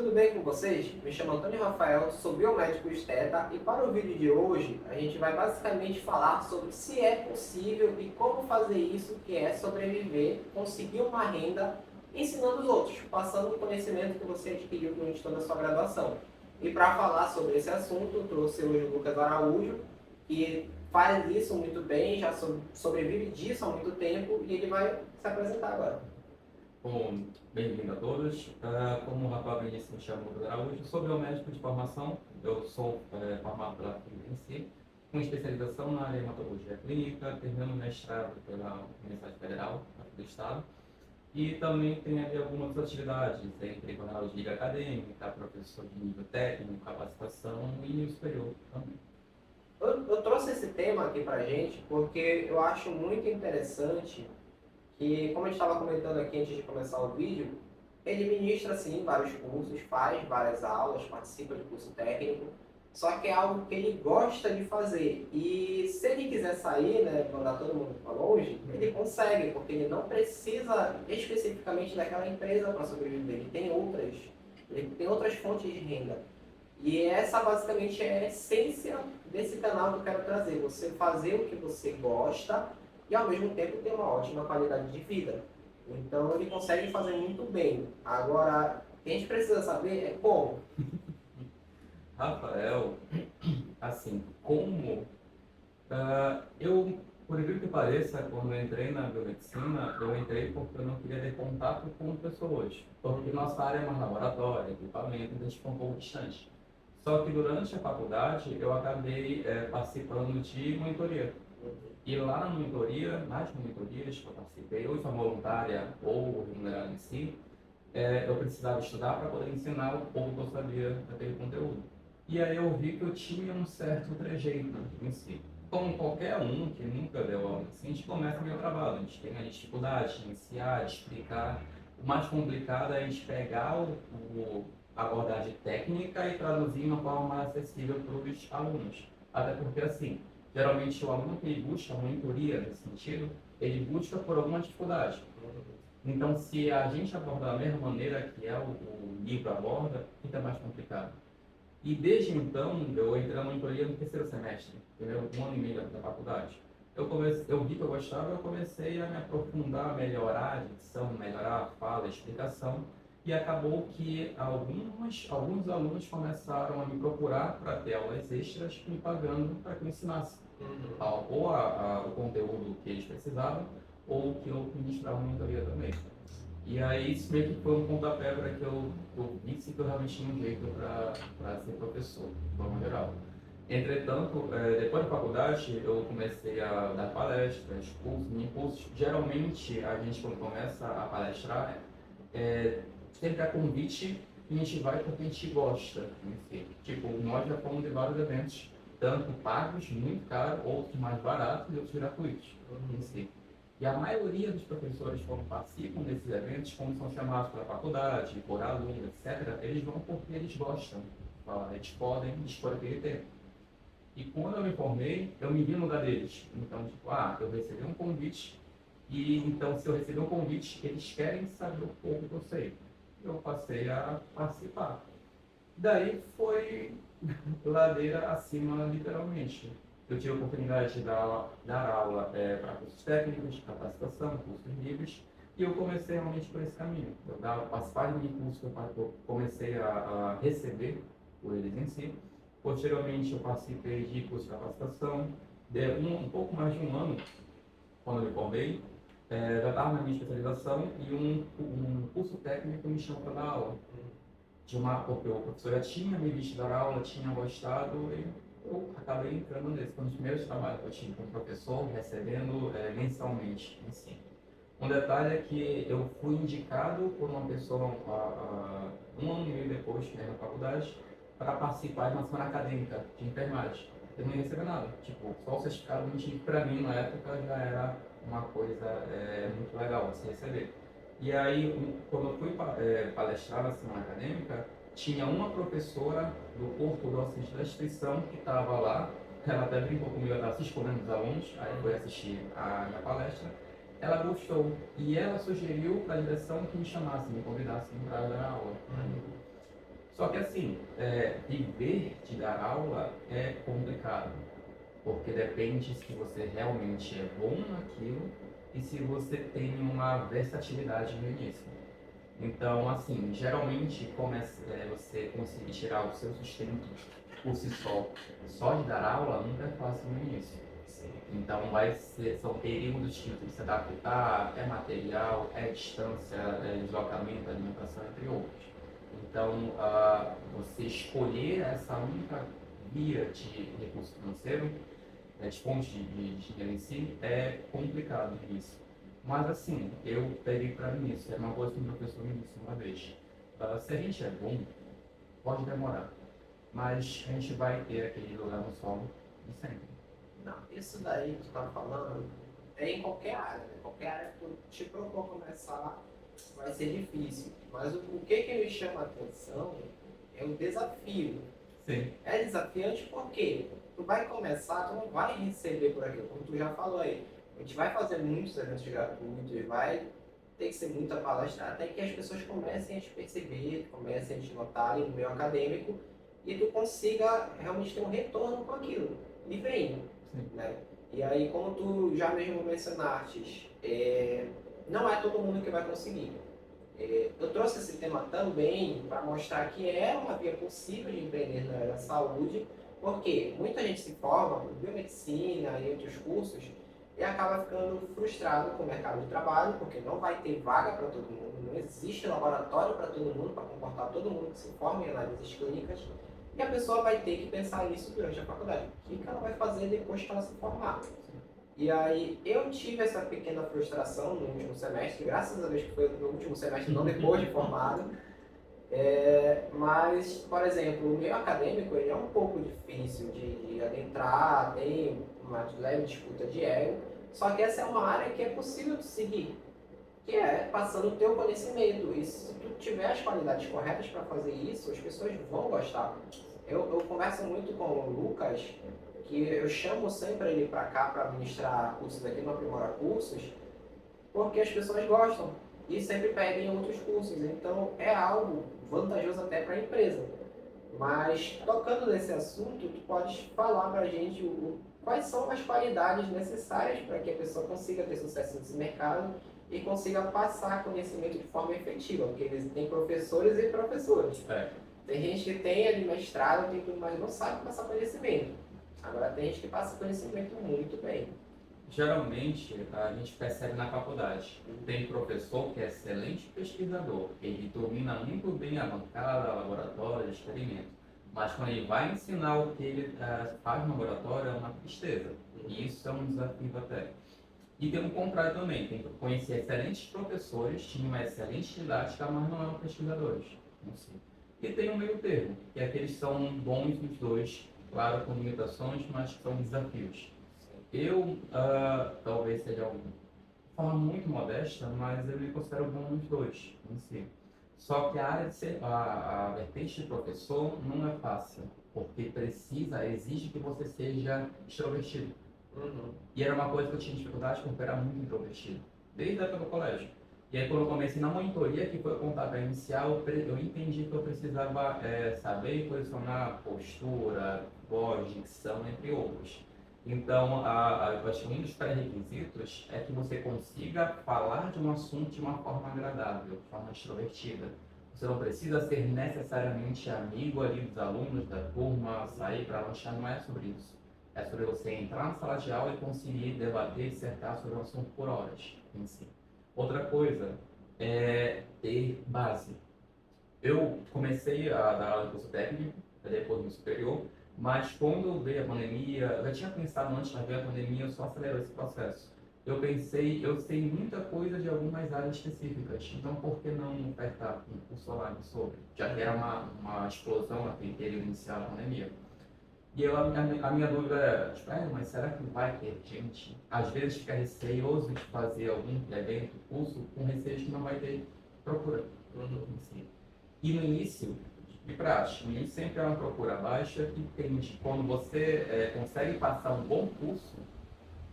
tudo bem com vocês? Me chamo Antônio Rafael, sou biomédico esteta e para o vídeo de hoje a gente vai basicamente falar sobre se é possível e como fazer isso, que é sobreviver, conseguir uma renda ensinando os outros, passando o conhecimento que você adquiriu durante toda a sua graduação. E para falar sobre esse assunto, eu trouxe hoje o Lucas Araújo, que faz isso muito bem, já sobrevive disso há muito tempo e ele vai se apresentar agora. Bom, bem-vindo a todos. Como o Rafael bem disse, me chamo Lucas Araújo, sou biomédico de formação. Eu sou formado pela FMC, com especialização na área de hematologia clínica, terminando mestrado pela Universidade Federal do Estado. E também tenho ali algumas atividades, entre jornal de liga acadêmica, professor de nível técnico, capacitação e nível superior também. Eu trouxe esse tema aqui pra gente porque eu acho muito interessante que, como a gente estava comentando aqui antes de começar o vídeo, ele ministra sim vários cursos, faz várias aulas, participa de curso técnico, só que é algo que ele gosta de fazer. E se ele quiser sair, né, mandar todo mundo para longe, ele consegue, porque ele não precisa especificamente daquela empresa para sobreviver, ele tem outras fontes de renda. E essa basicamente é a essência desse canal que eu quero trazer. Você fazer o que você gosta e ao mesmo tempo ter uma ótima qualidade de vida. Então ele consegue fazer muito bem. Agora, o que a gente precisa saber é como. Rafael, assim, por incrível que pareça, quando eu entrei na biomedicina, eu entrei porque eu não queria ter contato com pessoas. Porque nossa área é mais laboratório, equipamento, então a gente ficou um pouco distante. Só que durante a faculdade, eu acabei participando de monitoria. E lá na monitoria, nas monitorias que eu participei, ou de forma voluntária ou remunerada em si, eu precisava estudar para poder ensinar o pouco que eu sabia daquele conteúdo. E aí eu vi que eu tinha um certo trejeito em si. Como qualquer um que nunca deu aula assim, a gente começa meio trabalho, a gente tem a dificuldade de iniciar, de explicar. O mais complicado é a gente pegar a abordagem técnica e traduzir de uma forma mais acessível para os alunos. Até porque, assim, geralmente o aluno que ele busca a monitoria nesse sentido, ele busca por alguma dificuldade. Então, se a gente abordar da mesma maneira que o livro aborda, fica mais complicado. E desde então, eu entrei na monitoria no terceiro semestre, entendeu? Um ano e meio da faculdade. Eu vi que eu gostava, eu comecei a me aprofundar, melhorar a dicção, melhorar a fala, a explicação, e acabou que alguns alunos começaram a me procurar para ter aulas extras, me pagando para que eu ensinasse o conteúdo que eles precisavam, ou que eu ministrava monitoria também. E aí isso meio que foi um pontapé para que eu visse que eu realmente tinha um jeito para ser professor, de forma geral. Entretanto, depois da faculdade, eu comecei a dar palestras, cursos, mini cursos. Geralmente, a gente, quando começa a palestrar, sempre a convite, e a gente vai porque a gente gosta. Enfim. Tipo, nós já fomos de vários eventos, tanto pagos, muito caros, outros mais baratos e outros gratuitos. Enfim. E a maioria dos professores, quando participam desses eventos, quando são chamados pela faculdade, por aluno, etc., eles vão porque eles gostam. Eles podem dispor aquele tempo. E quando eu me formei, eu me vi no lugar deles. Então, tipo, eu recebi um convite, e então, se eu receber um convite, eles querem saber o pouco que eu sei. Eu passei a participar. Daí foi ladeira acima, literalmente. Eu tive a oportunidade de dar aula para cursos técnicos, capacitação, cursos livres, e eu comecei realmente por esse caminho. Participar de cursos que eu comecei a receber por eles em si. Posteriormente, eu participei de cursos de capacitação, de um pouco mais de um ano, quando eu me formei, já estava na minha especialização, e um curso técnico me chamou para dar aula. Porque o professor já tinha me visto dar aula, tinha gostado, e eu acabei entrando nesse. Foi um dos primeiros trabalhos que eu tive como professor, recebendo mensalmente ensino. Um detalhe é que eu fui indicado por uma pessoa um ano e meio depois, na faculdade, para participar de uma semana acadêmica de enfermagem. Eu não ia receber nada, tipo, só o certificado mentir para mim na época já era uma coisa muito legal se receber. E aí, quando eu fui palestrar na semana acadêmica, tinha uma professora do corpo docente da instituição que estava lá, ela até brincou comigo, ela estava se escondendo dos alunos, aí foi assistir a minha palestra. Ela gostou e ela sugeriu para a direção que me chamassem, me convidassem para dar aula. Só que assim, viver de dar aula é complicado, porque depende se você realmente é bom naquilo e se você tem uma versatilidade no início. Então, assim, geralmente você conseguir tirar o seu sustento por si só de dar aula nunca é fácil no início. Então, são períodos que tem que se adaptar, é material, é distância, é deslocamento, alimentação, entre outros. Então, você escolher essa única via de recurso financeiro, de fonte de dinheiro em si, é complicado no início. Mas, assim, eu peguei para mim isso. É uma coisa que o professor me disse uma vez. Se a gente é bom, pode demorar, mas a gente vai ter aquele lugar no solo de sempre. Não, isso daí que tu tá falando é em qualquer área, né? Qualquer área que tu te propor começar vai ser difícil. Mas o que me chama a atenção é o desafio. Sim. É desafiante porque tu vai começar, tu não vai receber por aquilo, como tu já falou aí. A gente vai fazer muitos eventos gratuitos, vai ter que ser muita palestra, até que as pessoas comecem a te perceber, comecem a te notar ali no meio acadêmico e tu consiga realmente ter um retorno com aquilo. E vem, né? E aí, como tu já mesmo mencionaste, não é todo mundo que vai conseguir. Eu trouxe esse tema também para mostrar que é uma via possível de empreender na área da saúde, porque muita gente se forma em biomedicina e outros cursos e acaba ficando frustrado com o mercado de trabalho, porque não vai ter vaga para todo mundo, não existe laboratório para todo mundo, para comportar todo mundo que se forma em análises clínicas, e a pessoa vai ter que pensar nisso durante a faculdade. O que ela vai fazer depois que ela se formar? E aí eu tive essa pequena frustração no último semestre, graças a Deus que foi no último semestre, não depois de formado. Mas, por exemplo, o meio acadêmico ele é um pouco difícil de adentrar, tem uma leve disputa de ego, só que essa é uma área que é possível de seguir, que é passando o teu conhecimento. E se tu tiver as qualidades corretas para fazer isso, as pessoas vão gostar. Eu converso muito com o Lucas, que eu chamo sempre ele para cá para ministrar cursos aqui no Aprimora Cursos, porque as pessoas gostam e sempre pedem outros cursos. Então é algo vantajoso até para a empresa. Mas tocando nesse assunto, tu podes falar para a gente quais são as qualidades necessárias para que a pessoa consiga ter sucesso nesse mercado e consiga passar conhecimento de forma efetiva, porque eles têm professores e professores. Tem gente que tem ali mestrado, tem tudo, mas não sabe passar conhecimento. Agora tem gente que passa conhecimento muito bem. Geralmente, a gente percebe na faculdade. Tem professor que é excelente pesquisador, ele domina muito bem a bancada, laboratório, experimento. Mas quando ele vai ensinar o que ele faz no laboratório, é uma tristeza. E isso é um desafio até. E tem o contrário também. Tem que conhecer excelentes professores, tinha uma excelente didática, mas não eram pesquisadores. Não sei. E tem o meio termo, que é que eles são bons nos dois, claro, com limitações, mas são desafios. Eu, talvez seja uma forma muito modesta, mas eu me considero bom nos dois, em si. Só que a área de ser, a vertente de professor não é fácil, porque exige que você seja extrovertido. E era uma coisa que eu tinha dificuldade porque eu era muito introvertido, desde a época do colégio. E aí, quando eu comecei na monitoria, que foi o contato inicial, eu entendi que eu precisava saber posicionar postura, voz, dicção, entre outros. Então, eu acho que um dos pré-requisitos é que você consiga falar de um assunto de uma forma agradável, de forma extrovertida. Você não precisa ser necessariamente amigo ali dos alunos, da turma, sair para lanchar, não é sobre isso. É sobre você entrar na sala de aula e conseguir debater e dissertar sobre o assunto por horas em si. Outra coisa é ter base. Eu comecei a dar aula de curso técnico, depois no superior, mas quando veio a pandemia, eu já tinha pensado antes, mas veio a pandemia, eu só acelerou esse processo. Eu pensei, eu sei muita coisa de algumas áreas específicas, então por que não ofertar um curso online sobre? Já que era uma explosão naquele período inicial da pandemia. E a minha dúvida era, tipo, mas será que vai ter gente? Às vezes fica receioso de fazer algum evento, curso, com receio de que não vai ter procura. E no início, de prática, no início sempre é uma procura baixa e tende, quando você consegue passar um bom curso,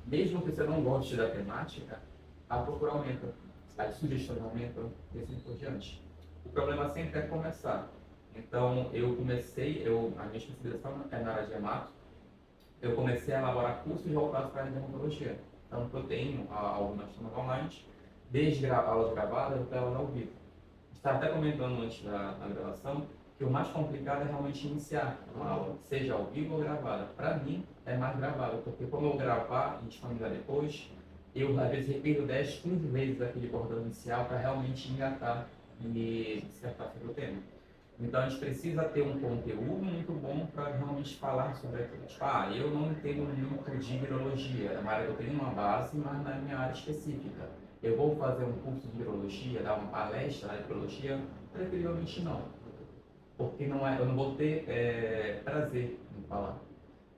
mesmo que você não goste da temática, a procura aumenta, as sugestões aumentam e assim por diante. O problema sempre é começar. Então, a minha especialização é na área de hemato, eu comecei a elaborar cursos voltados para a dermatologia. Então, eu tenho algumas turmas online, desde aulas gravadas até aulas ao vivo. Estava até comentando antes da gravação que o mais complicado é realmente iniciar uma aula, seja ao vivo ou gravada. Para mim, é mais gravada, porque como eu gravar e disponibilizar depois, eu às vezes repito 10, 15 vezes aquele bordão inicial para realmente engatar e dissertar sobre o tema. Então a gente precisa ter um conteúdo muito bom para realmente falar sobre aquilo. Tipo, eu não entendo muito de virologia, é uma área que eu tenho uma base, mas na minha área específica. Eu vou fazer um curso de virologia, dar uma palestra na virologia? Preferivelmente não, porque eu não vou ter prazer em falar.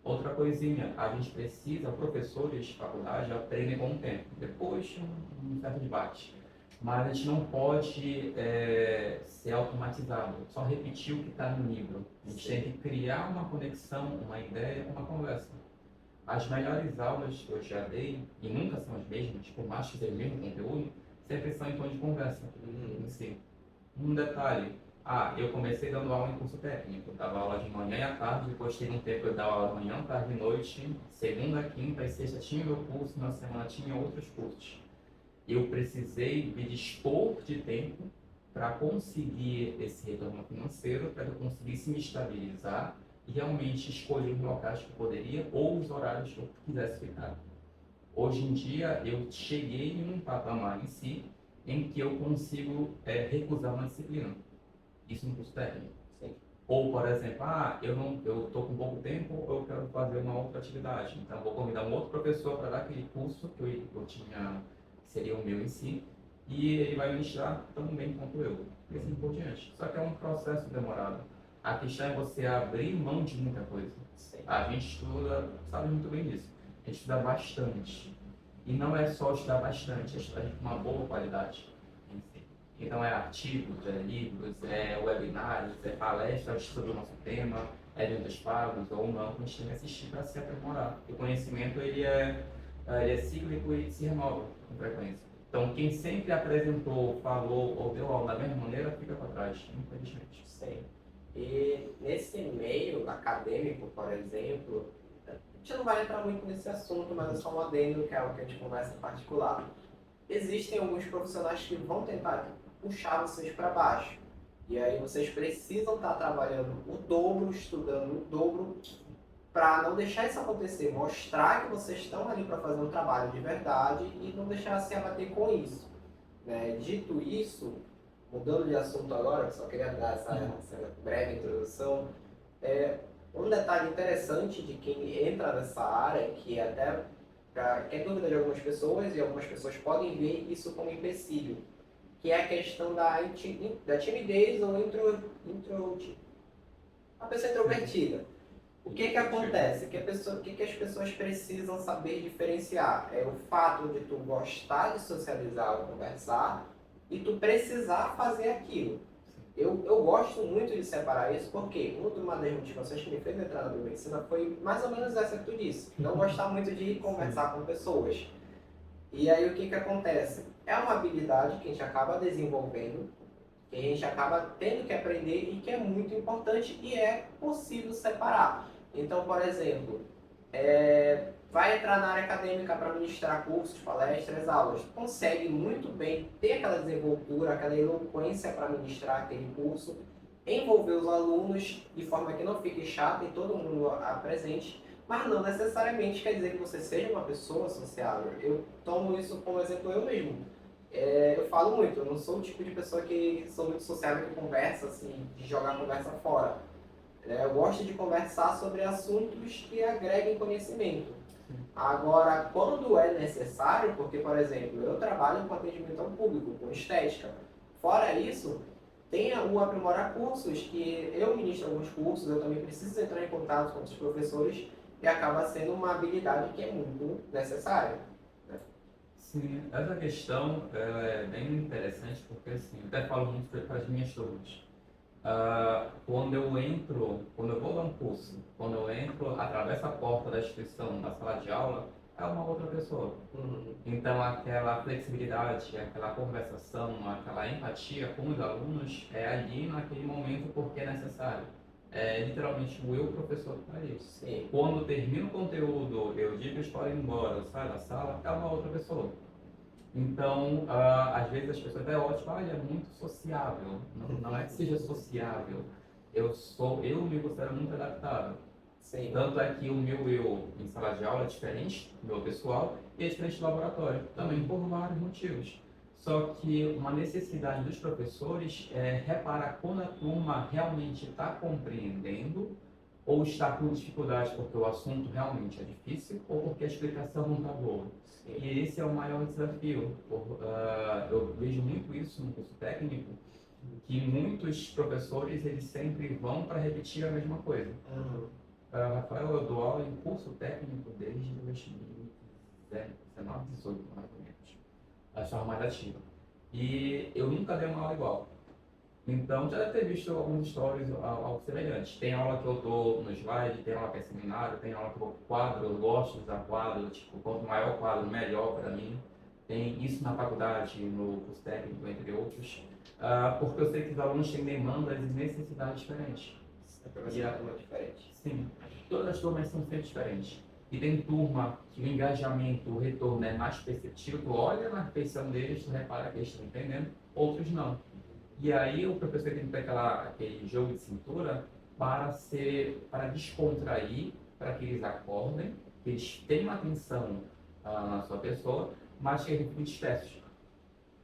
Outra coisinha, a gente precisa, professores de faculdade aprendem com o tempo, depois de um certo debate. Mas a gente não pode ser automatizado, só repetir o que está no livro. A gente tem que criar uma conexão, uma ideia, uma conversa. As melhores aulas que eu já dei, e nunca são as mesmas, por mais que seja o mesmo conteúdo, sempre são em tom de conversa. Assim, um detalhe, eu comecei dando aula em curso técnico, eu dava aula de manhã e à tarde, depois teve um tempo eu dava aula de manhã, tarde e noite, segunda, quinta e sexta tinha meu curso, na semana tinha outros cursos. Eu precisei me dispor de tempo para conseguir esse retorno financeiro, para que eu conseguisse me estabilizar e realmente escolher os locais que eu poderia ou os horários que eu quisesse ficar. Hoje em dia, eu cheguei em um patamar em si em que eu consigo recusar uma disciplina. Isso no curso técnico. Sim. Ou, por exemplo, eu estou com pouco tempo, eu quero fazer uma outra atividade. Então, vou convidar um outro professor para dar aquele curso que eu tinha, que seria o meu em si, e ele vai ministrar tão bem quanto eu. E assim por diante. Só que é um processo demorado. A questão é você abrir mão de muita coisa. Sim. A gente estuda, sabe muito bem disso. A gente estuda bastante. E não é só estudar bastante, é estudar com uma boa qualidade em si. Então é artigos, é livros, é webinários, é palestras sobre o nosso tema, eventos pagos ou não, que a gente tem que assistir para se aprimorar. O conhecimento ele é cíclico e se renova com frequência. Então quem sempre apresentou, falou ou deu aula da mesma maneira fica para trás, infelizmente. Sim. E nesse meio acadêmico, por exemplo, a gente não vai entrar muito nesse assunto, mas é só um adendo, que é algo que a gente conversa em particular. Existem alguns profissionais que vão tentar puxar vocês para baixo. E aí vocês precisam estar trabalhando o dobro, estudando o dobro, para não deixar isso acontecer, mostrar que vocês estão ali para fazer um trabalho de verdade e não deixar se abater com isso. Né? Dito isso, mudando de assunto agora, só queria dar essa breve introdução, um detalhe interessante de quem entra nessa área, que até é dúvida de algumas pessoas, e algumas pessoas podem ver isso como empecilho, que é a questão da timidez ou a pessoa introvertida. O que acontece? O que as pessoas precisam saber diferenciar? É o fato de tu gostar de socializar ou conversar e tu precisar fazer aquilo. Eu gosto muito de separar isso porque uma das motivações que me fez entrar na biomedicina foi mais ou menos essa que tu disse. Não gostar muito de conversar com pessoas. E aí o que acontece? É uma habilidade que a gente acaba desenvolvendo, que a gente acaba tendo que aprender e que é muito importante e é possível separar. Então, por exemplo, vai entrar na área acadêmica para ministrar cursos, palestras, aulas. Consegue muito bem ter aquela desenvoltura, aquela eloquência para ministrar aquele curso, envolver os alunos de forma que não fique chato e todo mundo presente, mas não necessariamente quer dizer que você seja uma pessoa sociável. Eu tomo isso como exemplo eu mesmo. Eu falo muito, eu não sou o tipo de pessoa que sou muito sociável, que conversa, assim, de jogar a conversa fora. Eu gosto de conversar sobre assuntos que agreguem conhecimento. Agora, quando é necessário, porque, por exemplo, eu trabalho com atendimento ao público, com estética. Fora isso, tem o aprimorar cursos, que eu ministro alguns cursos, eu também preciso entrar em contato com os professores, e acaba sendo uma habilidade que é muito necessária. Né? Sim, essa questão ela é bem interessante, porque assim, eu até falo muito para as minhas turmas. Quando eu vou dar um curso, quando eu entro, atravesso a porta da instituição, da sala de aula, é uma outra pessoa. Então, aquela flexibilidade, aquela conversação, aquela empatia com os alunos é ali naquele momento porque é necessário. É literalmente o eu professor que está ali. Sim. Quando termina o conteúdo, eu digo para ir embora, eu saio da sala, é uma outra pessoa. Então, às vezes as pessoas é ótimo, ele é muito sociável. Não é que seja sociável. Eu me considero muito adaptável. Sim. Tanto é que o meu eu em sala de aula é diferente do meu pessoal e é diferente do laboratório, também por vários motivos. Só que uma necessidade dos professores é reparar quando a turma realmente está compreendendo ou está com dificuldade porque o assunto realmente é difícil ou porque a explicação não está boa. Sim. E esse é o maior desafio. Eu vejo muito isso no curso técnico, que muitos professores eles sempre vão para repetir a mesma coisa. Rafael, eu dou aula em curso técnico desde 2019, 18, mais ou menos. A forma mais ativa. E eu nunca dei uma aula igual. Então, já deve ter visto alguns stories, algo semelhante. Tem aula que eu dou no slide, tem aula que é seminário, tem aula que eu vou quadro, eu gosto de usar quadro, tipo, quanto maior o quadro, melhor para mim. Tem isso na faculdade, no curso técnico, entre outros. Porque eu sei que os alunos têm demandas e necessidades diferentes. E a turma é diferente. Sim, todas as turmas são sempre diferentes. E tem turma que o engajamento, o retorno é mais perceptível, tu olha na feição deles, tu repara que eles estão entendendo, outros não. E aí o professor tem que ter aquele jogo de cintura para descontrair, para que eles acordem, que eles tenham atenção na sua pessoa, mas que eles fiquem dispersos.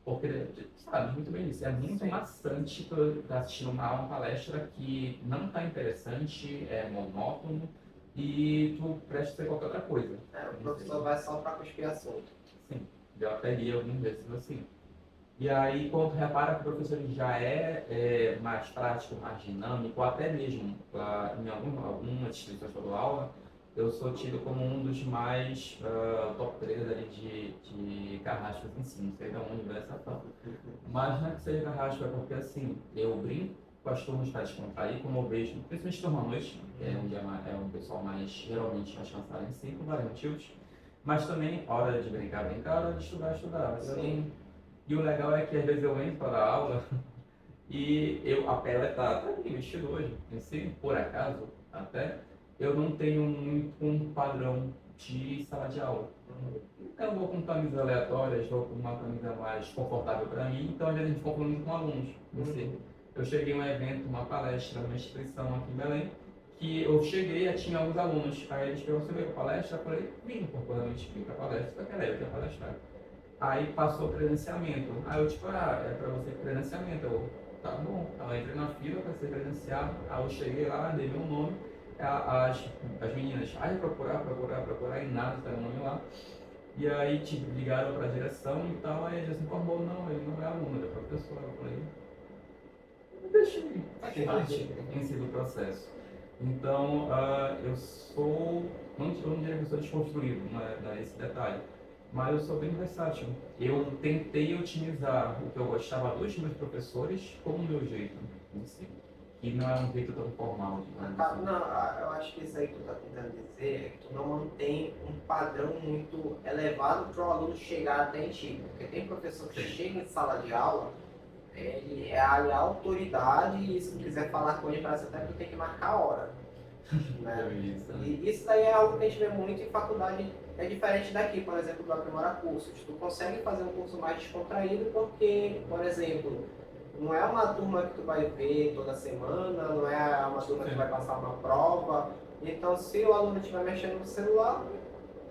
Porque, sabe, muito bem isso, é muito maçante tu estar assistindo uma palestra que não está interessante, é monótono e tu presta ser qualquer outra coisa. O professor vai só para cuspir assunto. Sim, eu até li alguns desses assim. E aí, quando tu repara que o professor já é mais prático, mais dinâmico, ou até mesmo em algumas instituições que eu dou aula, eu sou tido como um dos mais top 3 ali de carrascos em si, não sei de onde veio essa fama. Mas não é que seja carrasco, é porque assim, eu brinco com as turmas para descontrair, como eu vejo, principalmente turma à noite, que é um pessoal mais, geralmente, mais cansado em si, por vários motivos. Mas também, hora de brincar, brincar, hora de estudar, estudar. E o legal é que às vezes eu entro para dar aula e a Pela está bem vestida hoje, em si, por acaso, até, eu não tenho muito um padrão de sala de aula. Então eu vou com camisas aleatórias, vou com uma camisa mais confortável para mim, então às vezes a gente confunde com alunos, em si. Eu cheguei a um evento, uma palestra, uma instituição aqui em Belém, que eu cheguei e tinha alguns alunos, aí eles perguntaram, você veio para a palestra? Eu falei, vim, porque eu vim para a palestra, eu quero palestrar. Aí passou o credenciamento. Aí eu tipo, é pra você credenciamento. Eu, tá bom. Aí eu entrei na fila para ser credenciado. Aí eu cheguei lá, dei meu nome. As meninas, aí procurar, e nada, tá meu nome lá. E aí tipo, ligaram para a direção e tal. Aí já se informou, não, ele não é aluno, ele é professor. Eu falei, deixa eu ir, faz parte em si do processo. Então, eu sou, não diria que eu sou desconstruído, não é esse detalhe. Mas eu sou bem versátil. Eu tentei otimizar o que eu gostava dos meus professores com o meu jeito em si. E não é um jeito tão formal. Não, eu acho que isso aí que tu está tentando dizer é que tu não mantém um padrão muito elevado para o aluno chegar até em ti. Porque tem professor que chega em sala de aula, ele é a autoridade e se tu quiser falar com ele, parece até que tu tem que marcar a hora. Né? E isso daí é algo que a gente vê muito em faculdade. É diferente daqui, por exemplo, do Aprimora Cursos. Tu consegue fazer um curso mais descontraído porque, por exemplo, não é uma turma que tu vai ver toda semana, não é uma turma que vai passar uma prova. Então, se o aluno estiver mexendo no celular,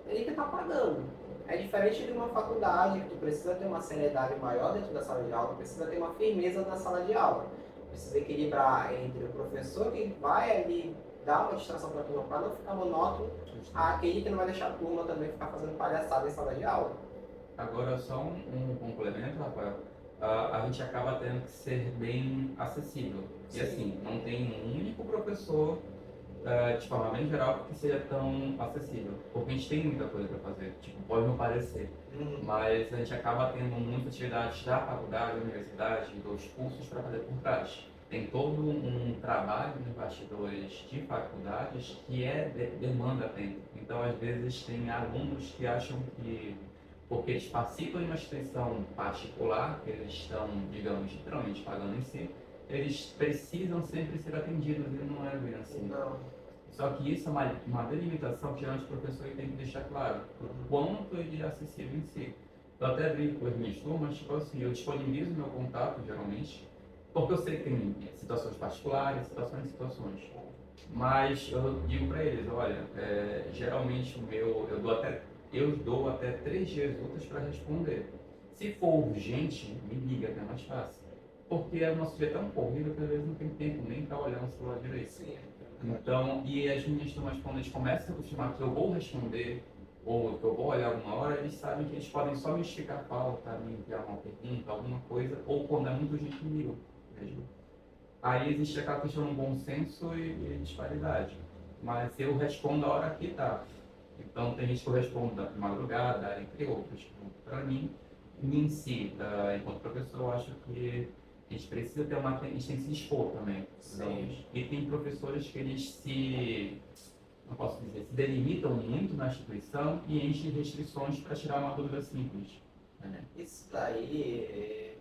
ele que está pagando. É diferente de uma faculdade, que tu precisa ter uma seriedade maior dentro da sala de aula, precisa ter uma firmeza na sala de aula. Precisa equilibrar entre o professor que vai ali dar uma distração para a turma para não ficar monótono, aquele que não vai deixar a turma também ficar fazendo palhaçada em sala de aula. Agora, só um complemento, Rafael. A gente acaba tendo que ser bem acessível. Sim. E assim, não tem um único professor, de forma bem geral, que seja tão acessível. Porque a gente tem muita coisa para fazer, tipo, pode não parecer. Mas a gente acaba tendo muitas atividades da faculdade, da universidade, dos cursos para fazer por trás. Tem todo um trabalho nos bastidores de faculdades que demanda tempo. Então, Então, às vezes, tem alunos que acham que, porque eles participam de uma instituição particular, que eles estão, digamos, literalmente pagando em si, eles precisam sempre ser atendidos, e não é bem assim. Não. Só que isso é uma delimitação que geralmente o professor tem que deixar claro, o quanto ele é acessível em si. Eu até brinco com as minhas turmas, tipo assim, eu disponibilizo meu contato, geralmente, porque eu sei que tem situações particulares, situações. Mas eu digo para eles, olha, geralmente eu dou até 3 dias úteis para responder. Se for urgente, me liga, que é mais fácil. Porque o nosso dia é tão corrido que às vezes não tem tempo nem para olhar no celular direito. Sim. Então, e as minhas turmas, quando eles começam a acostumar que eu vou responder, ou que eu vou olhar alguma hora, eles sabem que eles podem só me esticar a pauta, me enviar uma pergunta, alguma coisa, ou quando é muito gente comigo mesmo. Aí existe aquela questão do bom senso e disparidade. Mas eu respondo a hora que dá. Então, tem gente que eu respondo de madrugada, entre outros. Para mim, em si, enquanto professor, eu acho que a gente precisa ter a gente tem que se expor também. Sim. E tem professores que eles não posso dizer, se delimitam muito na instituição e enchem restrições para tirar uma dúvida simples. Né? Isso daí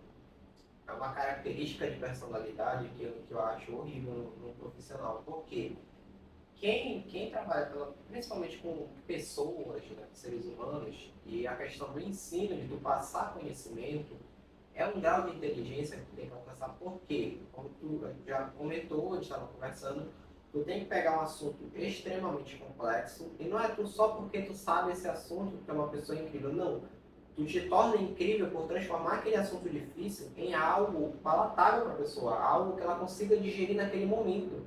é uma característica de personalidade que eu acho horrível no profissional. Por quê? Quem trabalha principalmente com pessoas, né, seres humanos, e a questão do ensino, de tu passar conhecimento, é um grau de inteligência que tu tem que alcançar. Por quê? Como tu já comentou, a gente estava conversando, tu tem que pegar um assunto extremamente complexo, e não é tu só porque tu sabe esse assunto, que é uma pessoa incrível, não. Tu te torna incrível por transformar aquele assunto difícil em algo palatável para a pessoa, algo que ela consiga digerir naquele momento,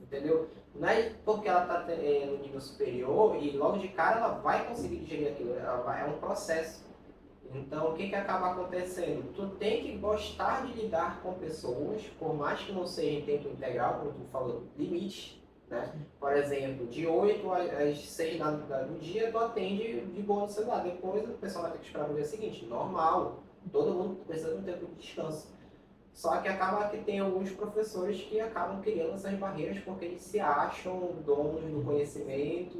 entendeu? Não é porque ela está no nível superior e logo de cara ela vai conseguir digerir aquilo, é um processo. Então, o que acaba acontecendo? Tu tem que gostar de lidar com pessoas, por mais que não seja em tempo integral, como tu falou, limite, né? Por exemplo, de 8 às 6 do dia, tu atende de boa no celular. Depois, o pessoal vai ter que esperar no dia seguinte. Normal. Todo mundo precisa de um tempo de descanso. Só que acaba que tem alguns professores que acabam criando essas barreiras porque eles se acham donos do conhecimento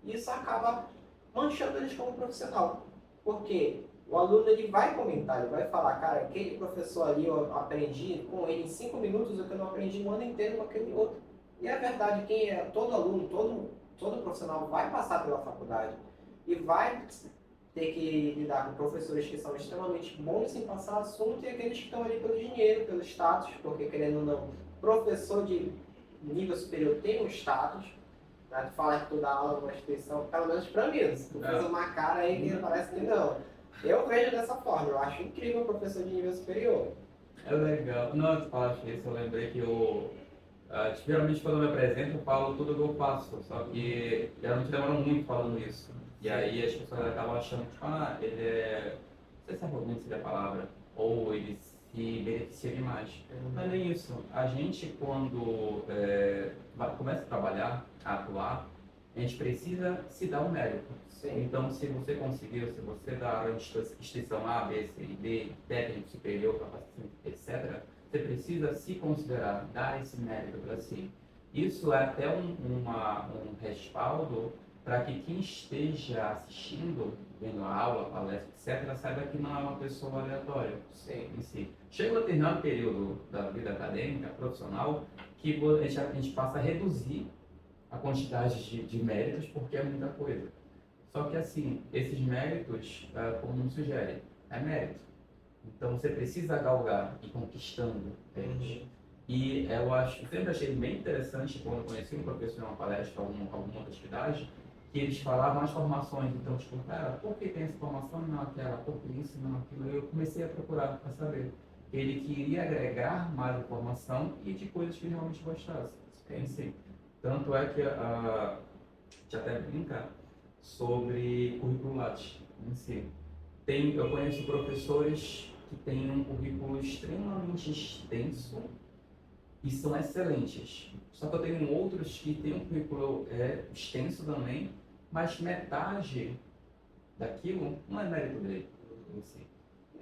e isso acaba manchando eles como profissional. Por quê? O aluno ele vai comentar, ele vai falar, cara, aquele professor ali eu aprendi com ele em 5 minutos o que eu não aprendi um ano inteiro com aquele outro. E é verdade, todo aluno, todo profissional vai passar pela faculdade e vai ter que lidar com professores que são extremamente bons em passar assunto e aqueles que estão ali pelo dinheiro, pelo status, porque querendo ou não, professor de nível superior tem um status. Né? Tu fala que tu dá aula numa instituição, pelo menos para mim, se tu fez uma cara aí que parece que não. Eu vejo dessa forma, eu acho incrível o professor de nível superior. É legal. Não, tu falaste isso, eu lembrei que geralmente quando eu me apresento eu falo tudo o que eu faço, só que geralmente demora muito falando isso. E aí as pessoas acabam achando que, não sei se arrogante seria a palavra, ou ele se beneficia demais. Não é nem isso. A gente, quando começa a trabalhar, a atuar, a gente precisa se dar um mérito. Sim. Então, se você conseguiu, se você da instituição A, B, C e D, técnico superior, capacitante, etc., você precisa se considerar, dar esse mérito para si. Isso é até um respaldo para que quem esteja assistindo, vendo a aula, a palestra, etc., saiba que não é uma pessoa aleatória. Sim. Em si. Chega um determinado período da vida acadêmica, profissional, que a gente passa a reduzir a quantidade de méritos, porque é muita coisa. Só que assim, esses méritos, como não sugere, é mérito. Então você precisa galgar e conquistando eles. E sempre achei bem interessante quando eu conheci um professor em uma palestra, alguma outra atividade, que eles falavam as formações. Então, tipo, cara, por que tem essa formação e não aquela? Por que isso e não aquilo? Eu comecei a procurar para saber. Ele queria agregar mais informação e de coisas que ele realmente gostasse. Em si. Tanto é que a gente até brinca sobre currículo Lattes em si. Eu conheço professores que têm um currículo extremamente extenso e são excelentes. Só que eu tenho outros que têm um currículo extenso também, mas metade daquilo não é mérito dele em si.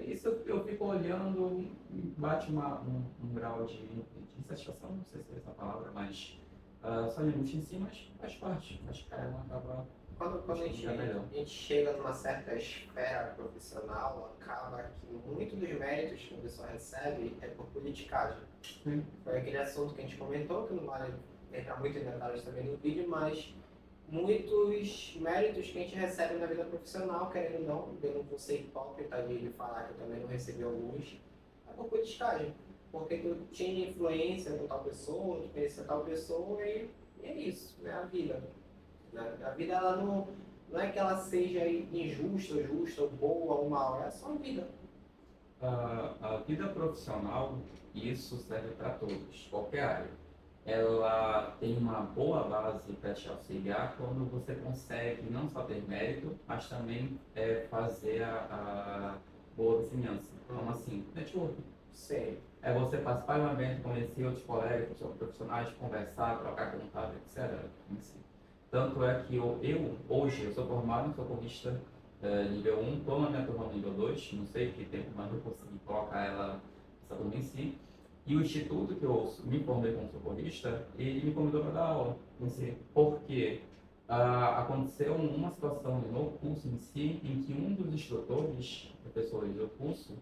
Isso eu fico olhando, bate um grau de insatisfação, não sei se é essa palavra, mas só limite em si, mas faz parte. Acho que cada um acaba quando Acho que é melhor. a gente chega numa certa esfera profissional, acaba que muito dos méritos que a pessoa recebe é por politicagem. Sim. Foi aquele assunto que a gente comentou, que não vale entrar muito em detalhes também no vídeo, mas muitos méritos que a gente recebe na vida profissional, querendo ou não, eu não vou ser hipócrita de falar que eu também não recebi alguns, é por politicagem. Porque tu tinha influência com tal pessoa, tu conhecia tal pessoa e é isso, né? A vida. Né? A vida ela não é que ela seja injusta, justa, ou boa ou mal, é só a vida. A vida profissional, isso serve para todos, qualquer área. Ela tem uma boa base para te auxiliar quando você consegue não só ter mérito, mas também fazer a boa vizinhança. Como assim? Network. Sim. É você participar de um evento, conhecer outros colegas, profissionais, conversar, trocar contato, etc. Assim. Tanto é que hoje, eu sou formado em socorrista nível 1, estou na minha turma nível 2, não sei que tempo, mas eu consegui colocar essa turma em si. E o instituto que eu me formei como socorrista, ele me convidou para dar aula em si. Porque aconteceu uma situação no curso em si, em que um dos instrutores, professores do curso,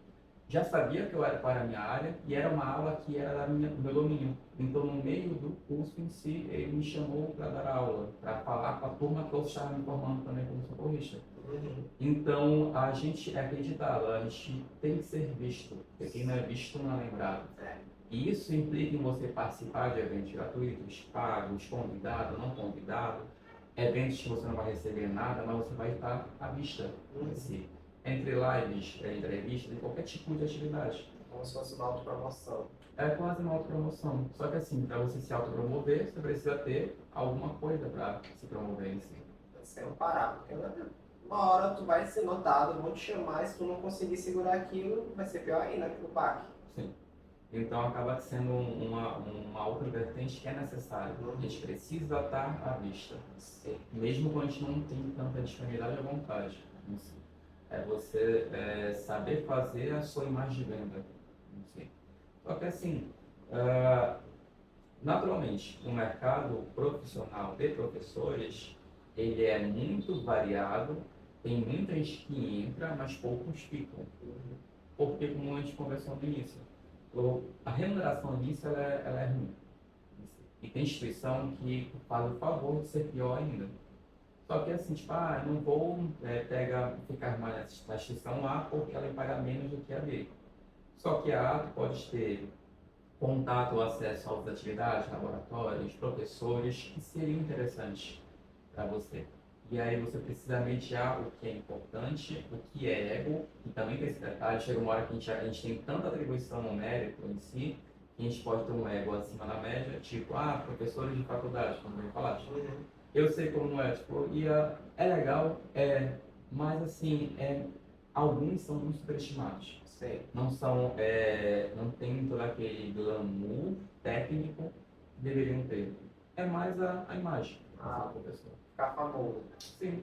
já sabia que eu era para a minha área e era uma aula que era do meu domínio. Então, no meio do curso em si, ele me chamou para dar aula, para falar com a turma que eu estava me formando também como socorrista. Uhum. Então, a gente é acreditado, a gente tem que ser visto, porque quem não é visto não é lembrado. E isso implica em você participar de eventos gratuitos, pagos, convidado, não convidado, eventos que você não vai receber nada, mas você vai estar à vista em si. Entre lives, entrevistas e qualquer tipo de atividade. Como se fosse uma autopromoção. É quase uma autopromoção. Só que assim, para você se autopromover, você precisa ter alguma coisa para se promover em si. Sem parar, porque uma hora tu vai ser notado, vão te chamar, e se tu não conseguir segurar aquilo, vai ser pior ainda que o baque. Sim. Então acaba sendo uma outra vertente que é necessária. A gente precisa estar à vista. Sim. Mesmo quando a gente não tem tanta disponibilidade à vontade. Em si. É você saber fazer a sua imagem de venda. Em si. Só que assim, naturalmente, o mercado profissional de professores, ele é muito variado, tem muita gente que entra, mas poucos ficam. Porque, como a gente conversou no início, a remuneração no início ela é ruim. E tem instituição que faz o favor de ser pior ainda. Só que assim, tipo, não vou ficar mais na instituição lá porque ela vai pagar menos do que a B. Só que a tu pode ter contato ou acesso às atividades, laboratórios, professores, que seriam interessantes para você. E aí você precisa mediar o que é importante, o que é ego, e também tem esse detalhe, chega uma hora que a gente tem tanta atribuição no mérito em si, que a gente pode ter um ego acima da média, tipo, professores de faculdade, como eu falaste. Eu sei como é, tipo, é legal, mas assim, alguns são muito superestimados. Sim. Não não tem todo aquele glamour técnico que deveriam ter. É mais a imagem da pessoa. Ficar famoso. Sim.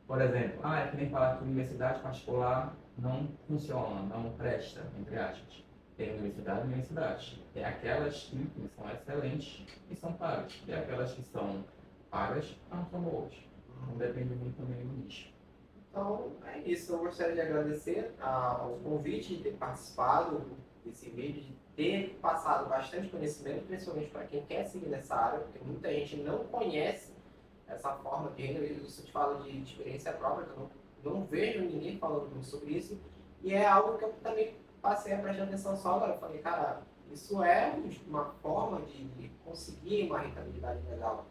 Por exemplo, é que nem falar que universidade particular não funciona, não presta, entre aspas. Tem universidade e universidade. Tem aquelas que enfim, são excelentes e são pagas. Tem aquelas que são pagas, mas não são boas. Então depende muito também do nicho. Então, é isso. Eu gostaria de agradecer ao convite de ter participado desse vídeo, de ter passado bastante conhecimento, principalmente para quem quer seguir nessa área, porque muita gente não conhece essa forma de renda. Isso te fala de experiência própria, que eu não vejo ninguém falando muito sobre isso. E é algo que eu também passei a prestar atenção só agora. Eu falei, cara, isso é uma forma de conseguir uma rentabilidade legal.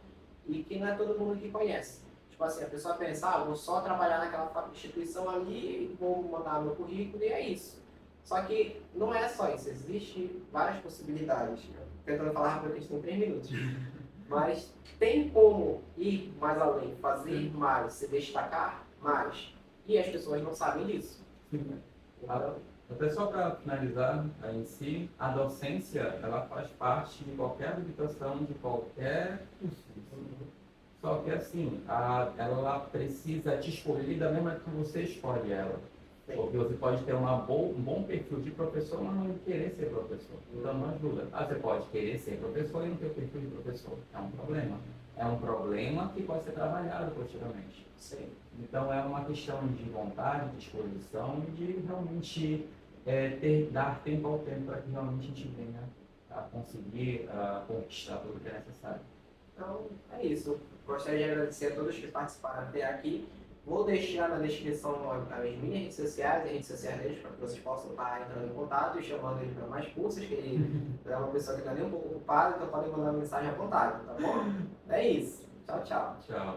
E que não é todo mundo que conhece. Tipo assim, a pessoa pensa, vou só trabalhar naquela instituição ali, vou mandar meu currículo e é isso. Só que não é só isso, existem várias possibilidades. Tentando falar rápido, a gente tem 3 minutos. Mas tem como ir mais além, fazer mais, se destacar mais. E as pessoas não sabem disso. Até só para finalizar em si, a docência ela faz parte de qualquer habilitação, de qualquer curso. Só que assim, ela precisa te escolher da mesma que você escolhe ela. Porque você pode ter um bom perfil de professor, mas não querer ser professor. Então não ajuda. Você pode querer ser professor e não ter o perfil de professor. É um problema. É um problema que pode ser trabalhado posteriormente. Sim. Então é uma questão de vontade, de disposição e de realmente dar tempo ao tempo para que realmente a gente venha a conseguir conquistar tudo que é necessário. Então, é isso. Gostaria de agradecer a todos que participaram até aqui. Vou deixar na descrição as minhas redes sociais e as redes sociais deles para que vocês possam estar entrando em contato e chamando ele para mais cursos, que ele é uma pessoa que está nem um pouco ocupada, então podem mandar mensagem à vontade, tá bom? É isso. Tchau, tchau. Tchau.